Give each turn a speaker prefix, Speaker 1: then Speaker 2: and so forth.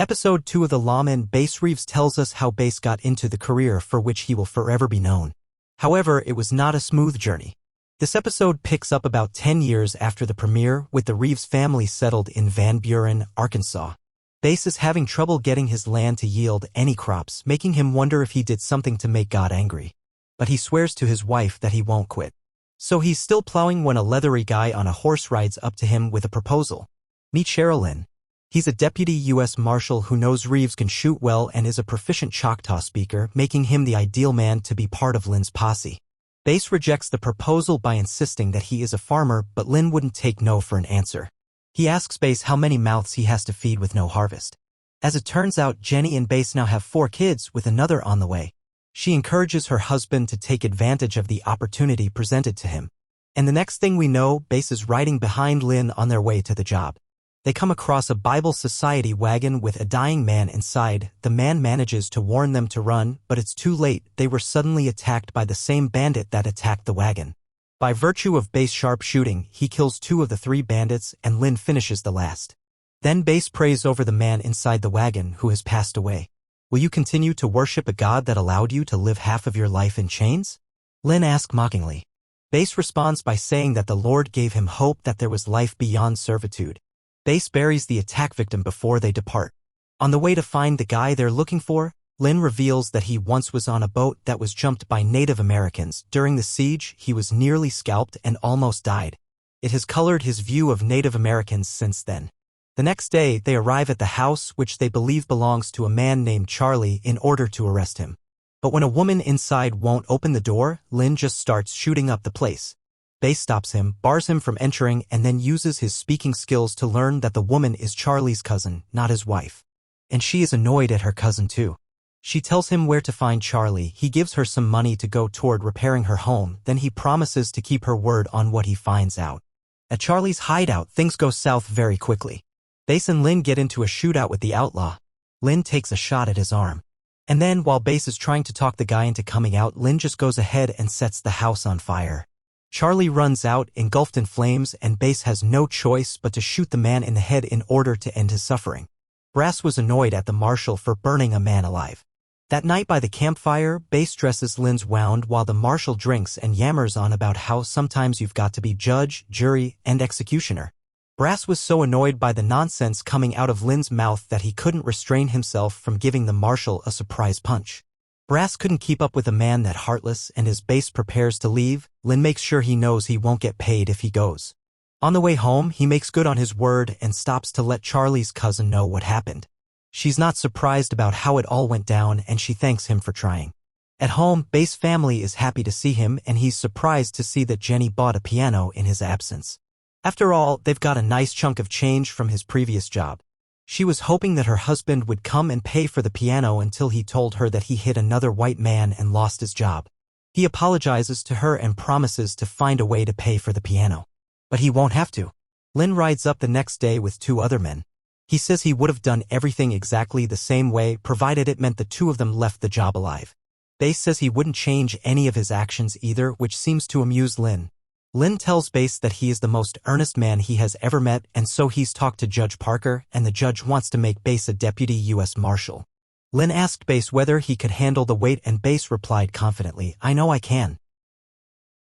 Speaker 1: Episode 2 of the Lawmen. Reeves tells us how Bass got into the career for which he will forever be known. However, it was not a smooth journey. This episode picks up about 10 years after the premiere, with the Reeves family settled in Van Buren, Arkansas. Bass is having trouble getting his land to yield any crops, making him wonder if he did something to make God angry. But he swears to his wife that he won't quit. So he's still plowing when a leathery guy on a horse rides up to him with a proposal. Meet Lynn. He's a deputy U.S. Marshal who knows Reeves can shoot well and is a proficient Choctaw speaker, making him the ideal man to be part of Lynn's posse. Bass rejects the proposal by insisting that he is a farmer, but Lynn wouldn't take no for an answer. He asks Bass how many mouths he has to feed with no harvest. As it turns out, Jenny and Bass now have 4 kids, with another on the way. She encourages her husband to take advantage of the opportunity presented to him. And the next thing we know, Bass is riding behind Lynn on their way to the job. They come across a Bible Society wagon with a dying man inside. The man manages to warn them to run, but it's too late. They were suddenly attacked by the same bandit that attacked the wagon. By virtue of Bass' sharp shooting, he kills 2 of the 3 bandits, and Lynn finishes the last. Then Bass prays over the man inside the wagon who has passed away. Will you continue to worship a God that allowed you to live half of your life in chains? Lynn asks mockingly. Bass responds by saying that the Lord gave him hope that there was life beyond servitude. Bass buries the attack victim before they depart. On the way to find the guy they're looking for, Lynn reveals that he once was on a boat that was jumped by Native Americans. During the siege, he was nearly scalped and almost died. It has colored his view of Native Americans since then. The next day, they arrive at the house, which they believe belongs to a man named Charlie, in order to arrest him. But when a woman inside won't open the door, Lynn just starts shooting up the place. Bass stops him, bars him from entering, and then uses his speaking skills to learn that the woman is Charlie's cousin, not his wife. And she is annoyed at her cousin too. She tells him where to find Charlie. He gives her some money to go toward repairing her home, then he promises to keep her word on what he finds out. At Charlie's hideout, things go south very quickly. Bass and Lynn get into a shootout with the outlaw. Lynn takes a shot at his arm. And then, while Bass is trying to talk the guy into coming out, Lynn just goes ahead and sets the house on fire. Charlie runs out, engulfed in flames, and Bass has no choice but to shoot the man in the head in order to end his suffering. Brass was annoyed at the marshal for burning a man alive. That night by the campfire, Bass dresses Lynn's wound while the marshal drinks and yammers on about how sometimes you've got to be judge, jury, and executioner. Brass was so annoyed by the nonsense coming out of Lynn's mouth that he couldn't restrain himself from giving the marshal a surprise punch. Brass couldn't keep up with a man that heartless, and as Bass prepares to leave, Lynn makes sure he knows he won't get paid if he goes. On the way home, he makes good on his word and stops to let Charlie's cousin know what happened. She's not surprised about how it all went down, and she thanks him for trying. At home, Bass' family is happy to see him, and he's surprised to see that Jenny bought a piano in his absence. After all, they've got a nice chunk of change from his previous job. She was hoping that her husband would come and pay for the piano until he told her that he hit another white man and lost his job. He apologizes to her and promises to find a way to pay for the piano. But he won't have to. Lynn rides up the next day with 2 other men. He says he would have done everything exactly the same way, provided it meant the 2 of them left the job alive. Bass says he wouldn't change any of his actions either, which seems to amuse Lynn. Lynn tells Bass that he is the most earnest man he has ever met, and so he's talked to Judge Parker, and the judge wants to make Bass a deputy U.S. Marshal. Lynn asked Bass whether he could handle the weight, and Bass replied confidently, "I know I can."